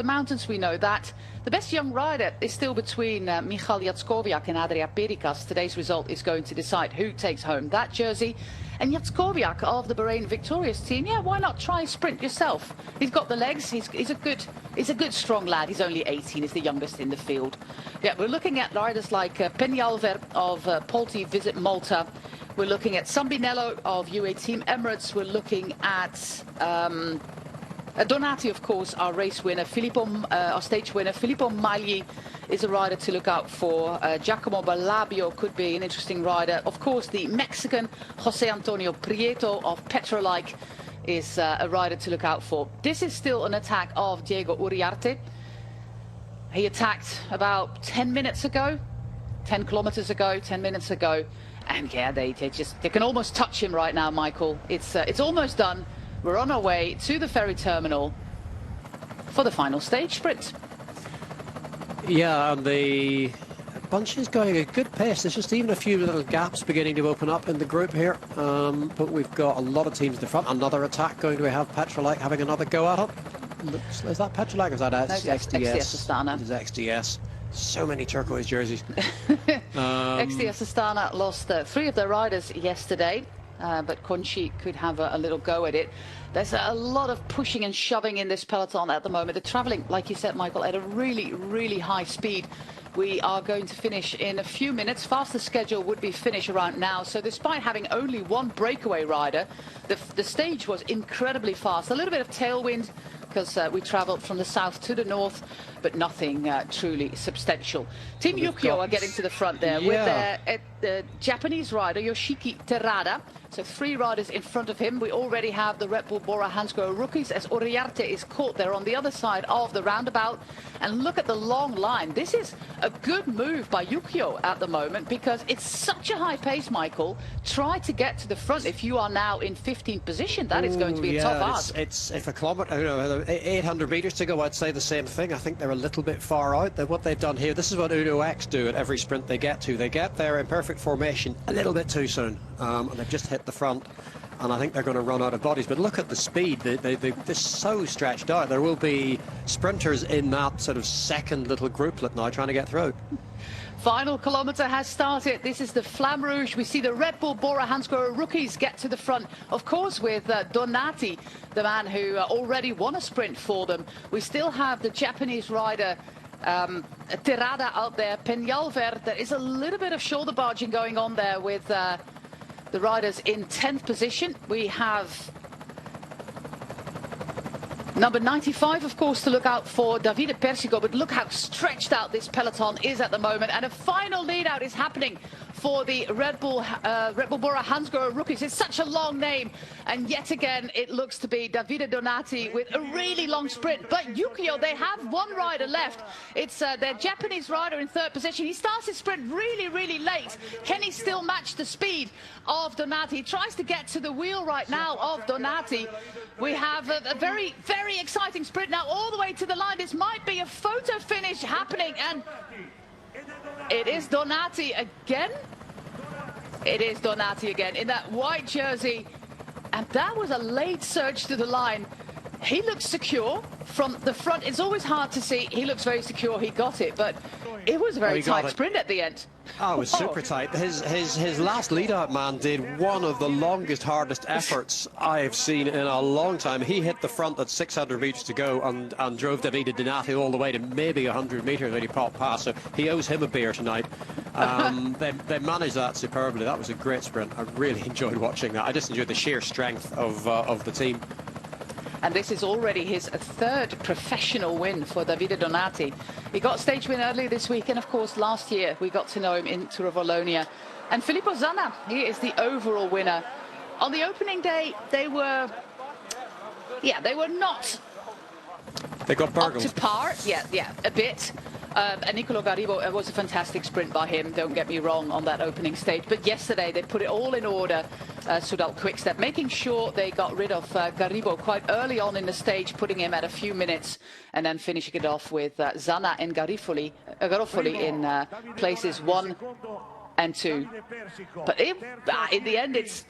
the mountains, we know that. The best young rider is still between Michal Jackowiak and Adria Perikas. Today's result is going to decide who takes home that jersey. And Jackowiak of the Bahrain Victorious team, yeah, why not try a sprint yourself? He's got the legs. He's a good, strong lad. He's only 18. He's the youngest in the field. Yeah, we're looking at riders like Peñalver of Polti Visit Malta. We're looking at Sambinello of UAE Team Emirates. We're looking at Donati, of course, our race winner. Our stage winner. Filippo Magli is a rider to look out for. Giacomo Ballabio could be an interesting rider. Of course, the Mexican Jose Antonio Prieto of Petrolike is a rider to look out for. This is still an attack of Diego Uriarte. He attacked about 10 minutes ago, 10 kilometers ago, 10 minutes ago. And yeah, they can almost touch him right now, Michael. It's almost done. We're on our way to the ferry terminal for the final stage sprint. Yeah, and the bunch is going at a good pace. There's just even a few little gaps beginning to open up in the group here. But we've got a lot of teams in the front. Another attack going to have Petrolike having another go at it. Is that Petrolike or is that XDS? Astana. It is XDS. So many turquoise jerseys. XDS Astana lost 3 of their riders yesterday. But Conchi could have a little go at it. There's a lot of pushing and shoving in this peloton at the moment. They're traveling, like you said, Michael, at a really, really high speed. We are going to finish in a few minutes. Fastest schedule would be finish around now. So despite having only one breakaway rider, the stage was incredibly fast. A little bit of tailwind because we travelled from the south to the north, but nothing truly substantial. Team Yukio are getting to the front there with the Japanese rider Yoshiki Terada. So 3 riders in front of him. We already have the Red Bull Bora Hansgrohe rookies as Uriarte is caught there on the other side of the roundabout. And look at the long line. This is a good move by Yukio at the moment because it's such a high pace, Michael. Try to get to the front if you are now in 15th position. That is going to be a tough ask. It's if a kilometre, 800 metres to go, I'd say the same thing. I think they're a little bit far out. What they've done here, this is what Uno X do at every sprint they get to. They get there in perfect formation a little bit too soon. And they've just hit the front, and I think they're going to run out of bodies. But look at the speed. They're so stretched out. There will be sprinters in that sort of second little grouplet now trying to get through. Final kilometre has started. This is the Flamme Rouge. We see the Red Bull Bora Hansgrohe rookies get to the front, of course, with Donati, the man who already won a sprint for them. We still have the Japanese rider Terada out there. Peñalver, there is a little bit of shoulder barging going on there with the riders in 10th position. We have number 95, of course, to look out for Davide Persico. But look how stretched out this peloton is at the moment. And a final lead out is happening for the Red Bull Bora Hansgrohe rookies. It's such a long name. And yet again, it looks to be Davide Donati with a really long sprint. But Yukio, they have one rider left. It's their Japanese rider in 3rd position. He starts his sprint really, really late. Can he still match the speed of Donati? He tries to get to the wheel right now of Donati. We have a very, very exciting sprint now all the way to the line. This might be a photo finish happening, and it is Donati again. It is Donati again in that white jersey, and that was a late surge to the line. He looks secure from the front. It's always hard to see. He looks very secure. He got it, but it was a very tight sprint at the end. Oh, it was super tight. His last lead-out man did one of the longest, hardest efforts I've seen in a long time. He hit the front at 600 metres to go and drove Davide Donati all the way to maybe 100 metres when he popped past. So he owes him a beer tonight. They managed that superbly. That was a great sprint. I really enjoyed watching that. I just enjoyed the sheer strength of the team. And this is already his 3rd professional win for Davide Donati. He got stage win earlier this week, and of course last year we got to know him in Tour of Wallonia. And Filippo Zanna, he is the overall winner. On the opening day, they were not. They got burgled. Up to par, yeah, a bit. And Nicolo Garribo, it was a fantastic sprint by him, don't get me wrong, on that opening stage. But yesterday they put it all in order, Soudal-QuickStep, making sure they got rid of Garribo quite early on in the stage, putting him at a few minutes, and then finishing it off with Zanna and Garofoli in places 1 and 2. But in the end, it's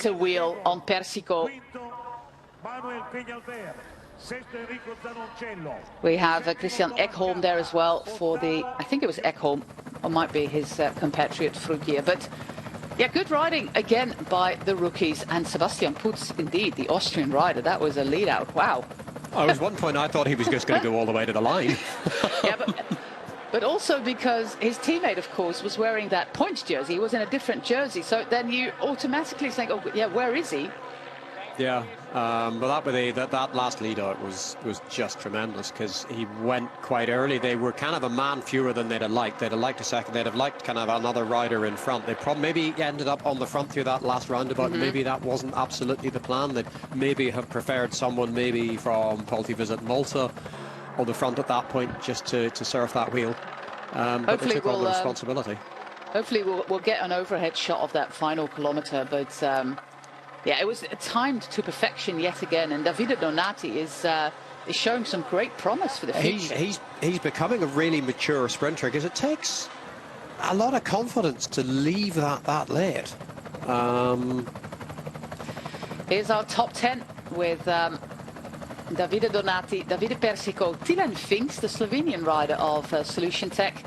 a wheel on Persico. We have Christian Ekholm there as well for the, I think it was Ekholm, or might be his compatriot Frugier. But yeah, good riding again by the rookies. And Sebastian Putz, indeed, the Austrian rider, that was a lead out. Wow. At one point I thought he was just going to go all the way to the line. Yeah, but also because his teammate, of course, was wearing that points jersey. He was in a different jersey. So then you automatically think, oh, yeah, where is he? Yeah, but that last lead out was just tremendous because he went quite early. They were kind of a man fewer than they'd have liked. They'd have liked a second. They'd have liked kind of another rider in front. They maybe ended up on the front through that last roundabout. Maybe that wasn't absolutely the plan. They'd maybe have preferred someone maybe from Visit Malta on the front at that point just to surf that wheel. But they took on the responsibility. Hopefully we'll get an overhead shot of that final kilometer, but yeah, it was timed to perfection yet again, and Davide Donati is showing some great promise for the future. He's becoming a really mature sprinter because it takes a lot of confidence to leave that late. Here's our top 10 with Davide Donati, Davide Persico, Tilen Finks, the Slovenian rider of Solution Tech,